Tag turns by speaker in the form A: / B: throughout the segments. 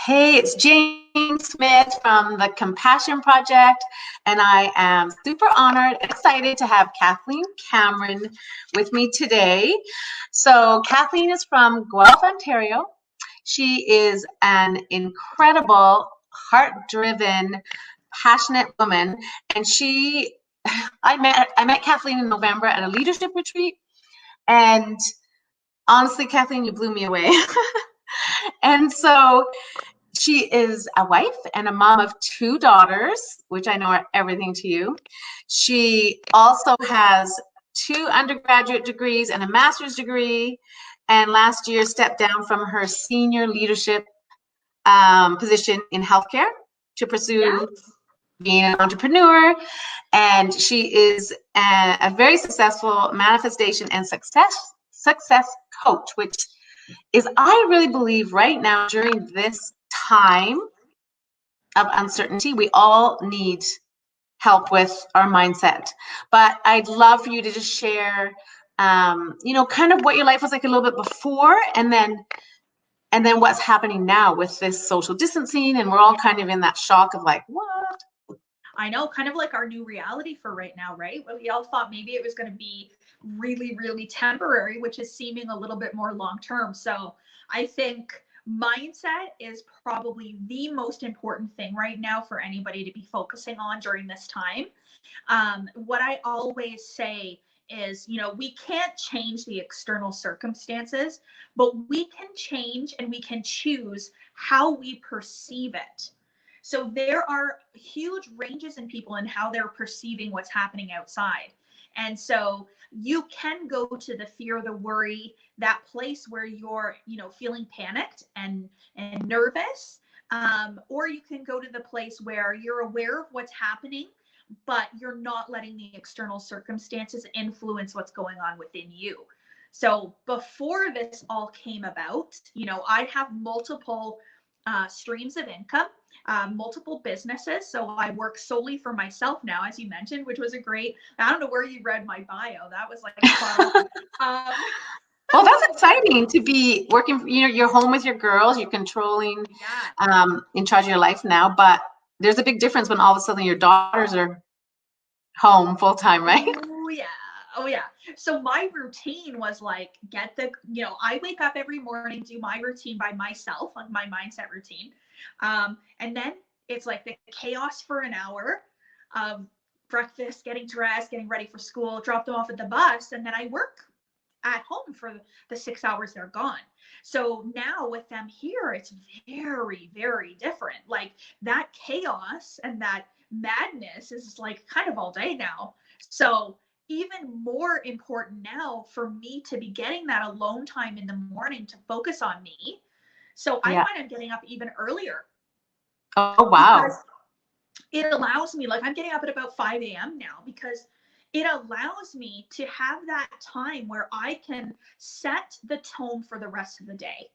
A: Hey, it's Jane Smith from the Compassion Project, and I am super honored and excited to have Kathleen Cameron with me today. So, Kathleen is from Guelph, Ontario. She is an incredible, heart-driven, passionate woman, and I met Kathleen in November at a leadership retreat, and honestly, Kathleen, you blew me away. And so she is a wife and a mom of two daughters, which I know are everything to you. She also has two undergraduate degrees and a master's degree, and last year stepped down from her senior leadership position in healthcare to pursue being an entrepreneur. And she is a very successful manifestation and success coach, which is, I really believe, right now during this time of uncertainty, we all need help with our mindset. But I'd love for you to just share, kind of what your life was like a little bit before, and then what's happening now with this social distancing, and we're all kind of in that shock of like, what?
B: I know, kind of like our new reality for right now, right? Well, we all thought maybe it was going to be really, really temporary, which is seeming a little bit more long term. So I think mindset is probably the most important thing right now for anybody to be focusing on during this time. What I always say is, we can't change the external circumstances, but we can change and we can choose how we perceive it. So there are huge ranges in people and how they're perceiving what's happening outside. And so you can go to the fear, the worry, that place where you're, feeling panicked and nervous. Or you can go to the place where you're aware of what's happening, but you're not letting the external circumstances influence what's going on within you. So before this all came about, I have multiple streams of income, multiple businesses. So I work solely for myself now, as you mentioned, which was I don't know where you read my bio. That was like fun.
A: Well, that's exciting to be working, you're home with your girls, you're controlling, in charge of your life now, but there's a big difference when all of a sudden your daughters are home full time, right?
B: Oh yeah. So my routine was like, I wake up every morning, do my routine by myself, like my mindset routine. And then it's like the chaos for an hour of breakfast, getting dressed, getting ready for school, drop them off at the bus. And then I work at home for the 6 hours they're gone. So now with them here, it's very, very different. Like that chaos and that madness is like kind of all day now. So even more important now for me to be getting that alone time in the morning to focus on me. So I find I'm getting up even earlier.
A: Oh, wow.
B: Because it allows me, like I'm getting up at about 5 a.m. now because it allows me to have that time where I can set the tone for the rest of the day.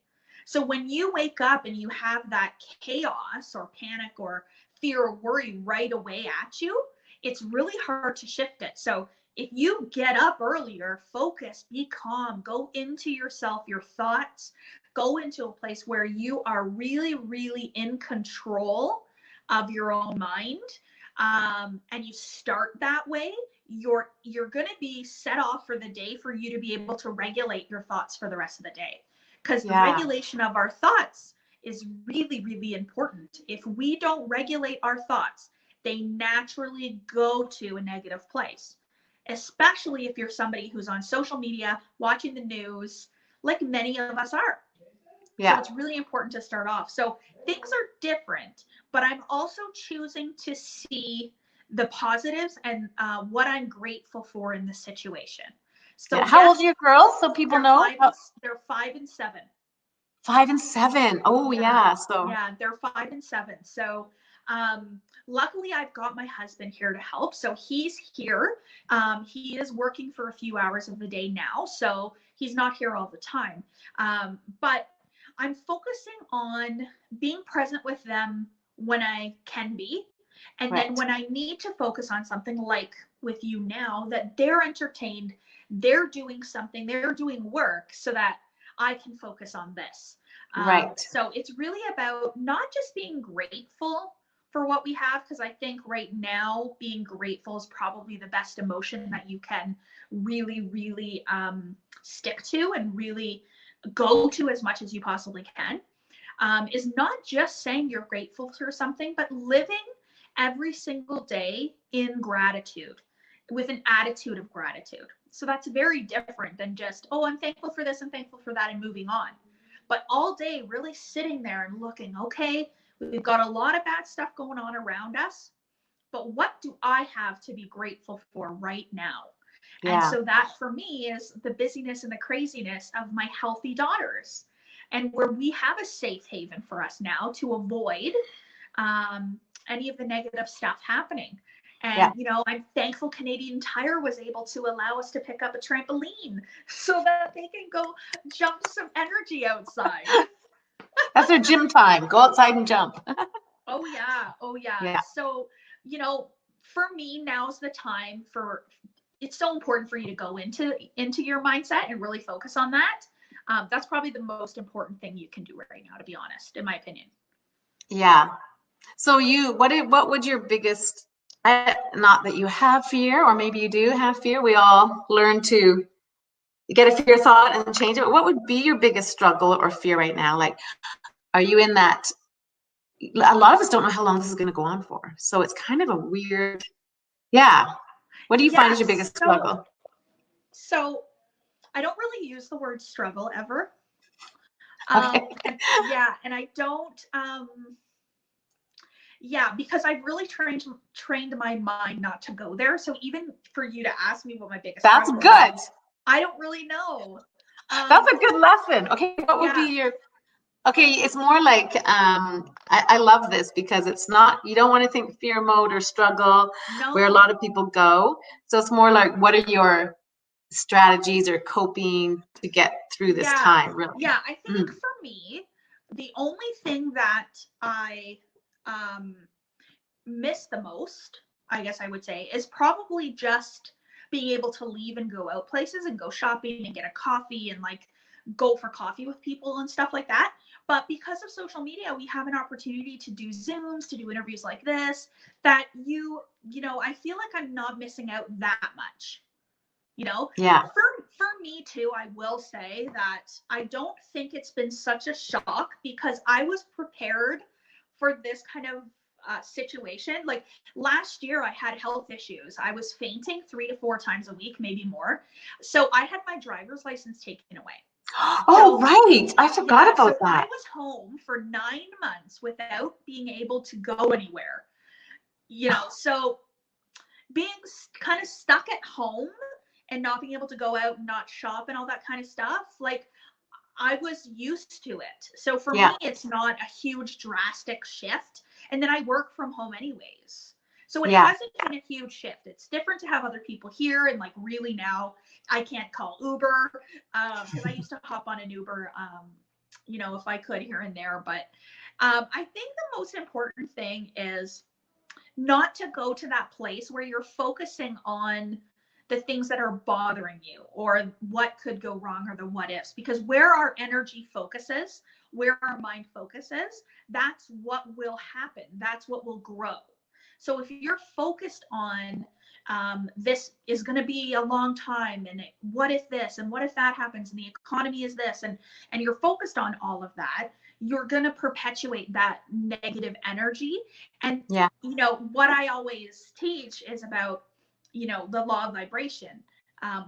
B: So when you wake up and you have that chaos or panic or fear or worry right away at you, it's really hard to shift it. So if you get up earlier, focus, be calm, go into yourself, your thoughts, go into a place where you are really, really in control of your own mind, and you start that way, you're going to be set off for the day for you to be able to regulate your thoughts for the rest of the day. Because the regulation of our thoughts is really, really important. If we don't regulate our thoughts, they naturally go to a negative place, especially if you're somebody who's on social media, watching the news, like many of us are. Yeah. So it's really important to start off. So things are different, but I'm also choosing to see the positives and what I'm grateful for in the situation. So
A: how old are your girls? So people know.
B: They're 5 and 7.
A: 5 and 7. Oh yeah. So
B: yeah, they're 5 and 7. So luckily I've got my husband here to help. So he's here. He is working for a few hours of the day now, so he's not here all the time. But I'm focusing on being present with them when I can be. And then when I need to focus on something like with you now, that they're entertained, they're doing something, they're doing work so that I can focus on this.
A: Right.
B: So it's really about not just being grateful for what we have, because I think right now being grateful is probably the best emotion that you can really, really stick to and really go to as much as you possibly can. Is not just saying you're grateful for something, but living every single day in gratitude with an attitude of gratitude. So that's very different than just, oh, I'm thankful for this, I'm thankful for that, and moving on. But all day really sitting there and looking, okay, we've got a lot of bad stuff going on around us, but what do I have to be grateful for right now?
A: Yeah.
B: And so that for me is the busyness and the craziness of my healthy daughters, and where we have a safe haven for us now to avoid any of the negative stuff happening. And, you know, I'm thankful Canadian Tire was able to allow us to pick up a trampoline so that they can go jump some energy outside.
A: That's their gym time. Go outside and jump.
B: Oh, yeah. Oh, yeah. So, you know, for me, now's the time for, it's so important for you to go into your mindset and really focus on that. That's probably the most important thing you can do right now, to be honest, in my opinion.
A: Yeah. So what would your biggest, not that you have fear, or maybe you do have fear. We all learn to get a fear thought and change it. What would be your biggest struggle or fear right now? Like, are you in that? A lot of us don't know how long this is going to go on for. So it's kind of a weird, What do you find is your biggest struggle?
B: So I don't really use the word struggle ever.
A: Okay.
B: And I don't, because I've really trained my mind not to go there. So even for you to ask me what my biggest
A: That's
B: struggle
A: good.
B: is, I don't really know.
A: That's a good lesson. Okay, what would be your? Okay, it's more like I love this because it's not, you don't want to think fear mode or struggle where a lot of people go. So it's more like, what are your strategies or coping to get through this time, really?
B: Yeah, I think for me, the only thing that I miss the most, I guess I would say, is probably just being able to leave and go out places and go shopping and get a coffee and like go for coffee with people and stuff like that. But because of social media, we have an opportunity to do Zooms, to do interviews like this, that you know, I feel like I'm not missing out that much. You know, for me too, I will say that I don't think it's been such a shock because I was prepared for this kind of situation. Like last year, I had health issues. I was fainting 3 to 4 times a week, maybe more. So I had my driver's license taken away.
A: Right. I forgot about that.
B: I was home for 9 months without being able to go anywhere. You know, so being kind of stuck at home and not being able to go out and not shop and all that kind of stuff, like I was used to it. So for me, it's not a huge drastic shift. And then I work from home anyways. So it hasn't been a huge shift. It's different to have other people here. And like really now I can't call Uber because I used to hop on an Uber, you know, if I could here and there. But I think the most important thing is not to go to that place where you're focusing on the things that are bothering you or what could go wrong or the what ifs, because where our energy focuses, where our mind focuses, that's what will happen. That's what will grow. So if you're focused on this is going to be a long time and what if this and what if that happens and the economy is this and you're focused on all of that, you're going to perpetuate that negative energy. And you know what I always teach is about, you know, the law of vibration,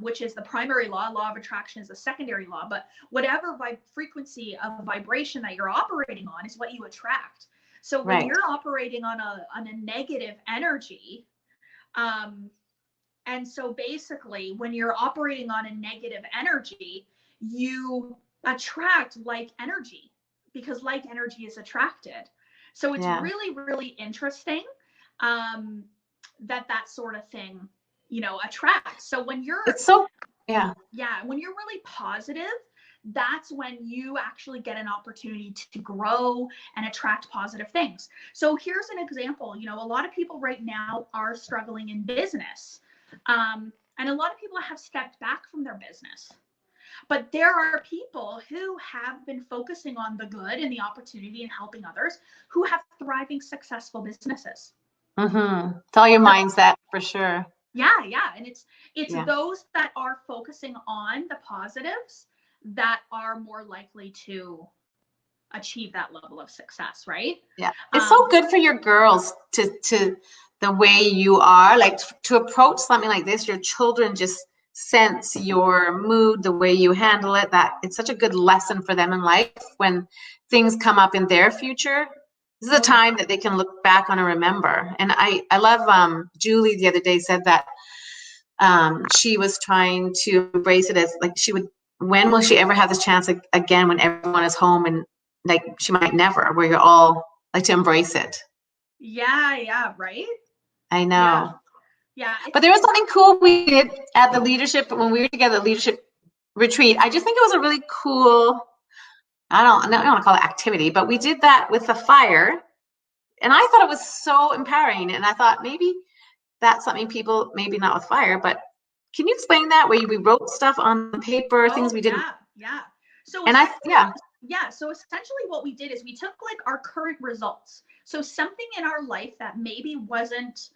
B: which is the primary law. Law of attraction is the secondary law, but whatever frequency of vibration that you're operating on is what you attract. So when you're operating on a negative energy, and so basically when you're operating on a negative energy, you attract like energy because like energy is attracted. So it's really, really interesting that sort of thing, you know, attracts. So when you're when you're really positive, that's when you actually get an opportunity to grow and attract positive things. So here's an example. You know, a lot of people right now are struggling in business, and a lot of people have stepped back from their business. But there are people who have been focusing on the good and the opportunity and helping others who have thriving, successful businesses.
A: Mm-hmm. It's all your mindset for sure.
B: Yeah, yeah. And it's
A: Yeah.
B: those that are focusing on the positives that are more likely to achieve that level of success, right?
A: Yeah. It's so good for your girls to the way you are, like to approach something like this, your children just sense your mood, the way you handle it, that it's such a good lesson for them in life when things come up in their future. This is a time that they can look back on and remember. And I love Julie the other day said that she was trying to embrace it as like she would, when will she ever have this chance again when everyone is home, and like she might never, where you're all like to embrace it.
B: Yeah, yeah, right?
A: I
B: Yeah.
A: know.
B: Yeah.
A: But there was something cool we did at the leadership when we were together, the leadership retreat. I just think it was a really cool, I don't want to call it activity, but we did that with the fire. And I thought it was so empowering. And I thought maybe that's something people, maybe not with fire, but can you explain that where we wrote stuff on the paper, things
B: Oh,
A: we didn't?
B: yeah, yeah. So
A: And I, yeah,
B: yeah, so essentially what we did is we took like our current results. So something in our life that maybe wasn't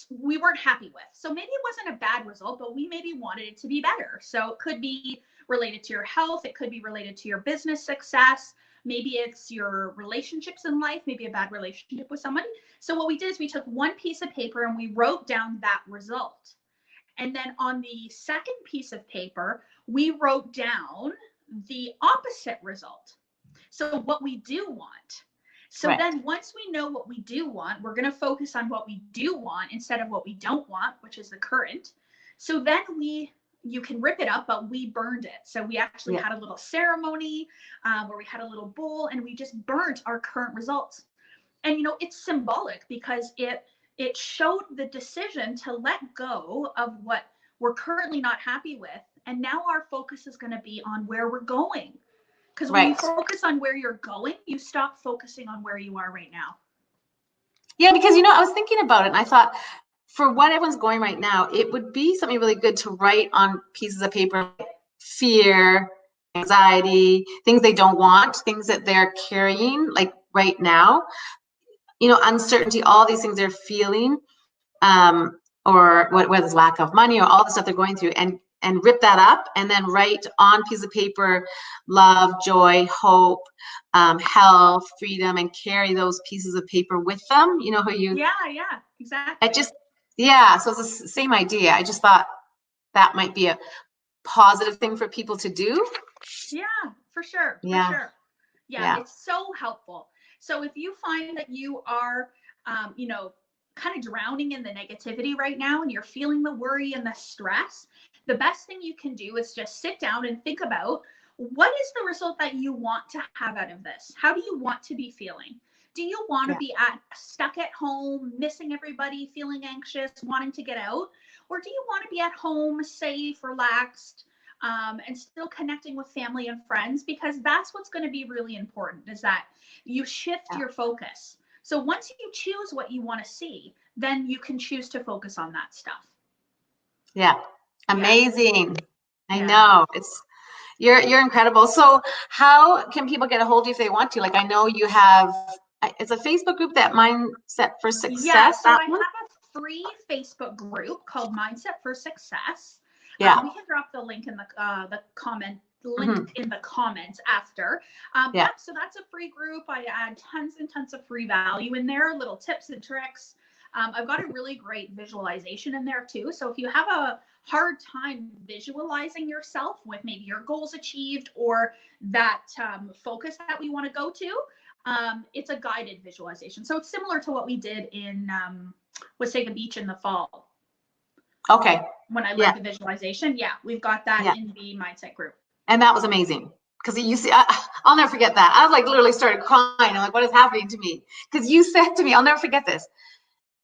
B: we weren't happy with. So maybe it wasn't a bad result, but we maybe wanted it to be better. So it could be related to your health, it could be related to your business success, maybe it's your relationships in life, maybe a bad relationship with somebody. So what we did is we took one piece of paper and we wrote down that result. And then on the second piece of paper, we wrote down the opposite result. So what we do want. So
A: right.
B: then once we know what we do want, we're going to focus on what we do want instead of what we don't want, which is the current. So then you can rip it up, but we burned it. So we actually had a little ceremony where we had a little bowl and we just burnt our current results. And, it's symbolic because it showed the decision to let go of what we're currently not happy with. And now our focus is going to be on where we're going. Because when you focus on where you're going, you stop focusing on where you are right now.
A: Yeah, because, I was thinking about it and I thought for what everyone's going right now, it would be something really good to write on pieces of paper, like fear, anxiety, things they don't want, things that they're carrying, like right now, uncertainty, all these things they're feeling, or whether it's lack of money or all the stuff they're going through, and rip that up and then write on piece of paper love, joy, hope, health, freedom, and carry those pieces of paper with them. How you
B: yeah exactly.
A: So it's the same idea. I just thought that might be a positive thing for people to do.
B: Yeah, for sure.
A: Yeah.
B: For sure. Yeah, it's so helpful. So if you find that you are kind of drowning in the negativity right now and you're feeling the worry and the stress, the best thing you can do is just sit down and think about what is the result that you want to have out of this? How do you want to be feeling? Do you want to be stuck at home, missing everybody, feeling anxious, wanting to get out? Or do you want to be at home, safe, relaxed, and still connecting with family and friends? Because that's what's going to be really important, is that you shift your focus. So once you choose what you want to see, then you can choose to focus on that stuff.
A: Yeah. Amazing.
B: Yeah.
A: I know. You're incredible. So how can people get a hold of you if they want to? Like, I know you have, it's a Facebook group, that Mindset for Success.
B: Yeah, so I have a free Facebook group called Mindset for Success.
A: Yeah.
B: We can drop the link in the comment in the comments after. So that's a free group. I add tons and tons of free value in there, little tips and tricks. I've got a really great visualization in there too. So if you have a hard time visualizing yourself with maybe your goals achieved or that focus that we want to go to, it's a guided visualization. So it's similar to what we did in Wasaga Beach in the fall.
A: Okay.
B: When I led the visualization. Yeah, we've got that in the mindset group.
A: And that was amazing. Because you see, I'll never forget that. I was like literally started crying. I'm like, what is happening to me? Because you said to me, I'll never forget this.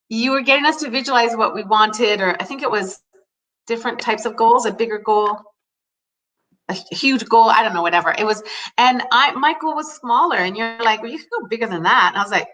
A: You were getting us to visualize what we wanted, or I think it was different types of goals, a bigger goal, a huge goal, I don't know, whatever it was. And my goal was smaller, and you're like, well, you can go bigger than that. And I was like,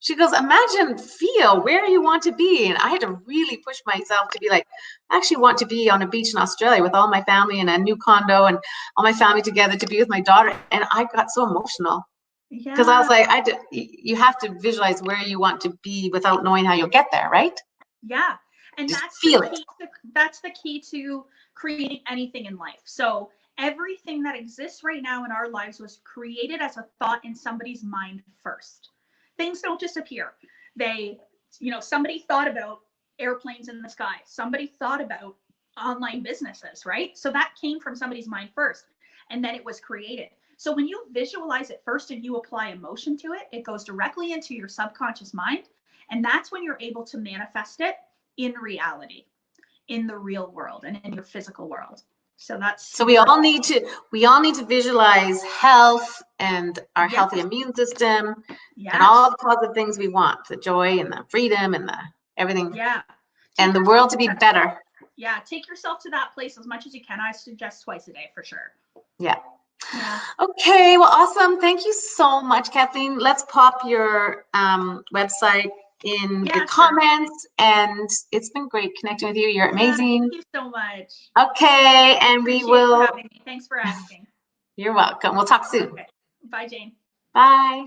A: She goes, imagine, feel where you want to be. And I had to really push myself to be like, I actually want to be on a beach in Australia with all my family in a new condo and all my family together to be with my daughter. And I got so emotional because I was
B: Yeah.
A: like, you have to visualize where you want to be without knowing how you'll get there, right?
B: Yeah. And
A: Just
B: that's the
A: feel it.
B: key to, that's the key to creating anything in life. So everything that exists right now in our lives was created as a thought in somebody's mind first. Things don't disappear. They, somebody thought about airplanes in the sky. Somebody thought about online businesses, right? So that came from somebody's mind first, and then it was created. So when you visualize it first and you apply emotion to it, it goes directly into your subconscious mind. And that's when you're able to manifest it in reality, in the real world and in your physical world. So that's
A: so we all need to visualize health and our healthy
B: yes,
A: immune system and
B: yes,
A: all the positive things we want, the joy and the freedom and the everything,
B: yeah.
A: and
B: Take
A: the world
B: yourself
A: to
B: to
A: be
B: that,
A: better.
B: yeah, take yourself to that place as much as you can. I suggest twice a day for sure.
A: Yeah.
B: Yeah.
A: Okay, well, awesome. Thank you so much, Kathleen. Let's pop your website in the
B: Yeah, sure.
A: comments. And it's been great connecting with you. You're
B: Yeah,
A: amazing.
B: thank you so much.
A: Okay, and we
B: Appreciate you
A: will.
B: having me. Thanks for asking.
A: You're welcome. We'll talk soon.
B: Okay. Bye, Jane.
A: Bye.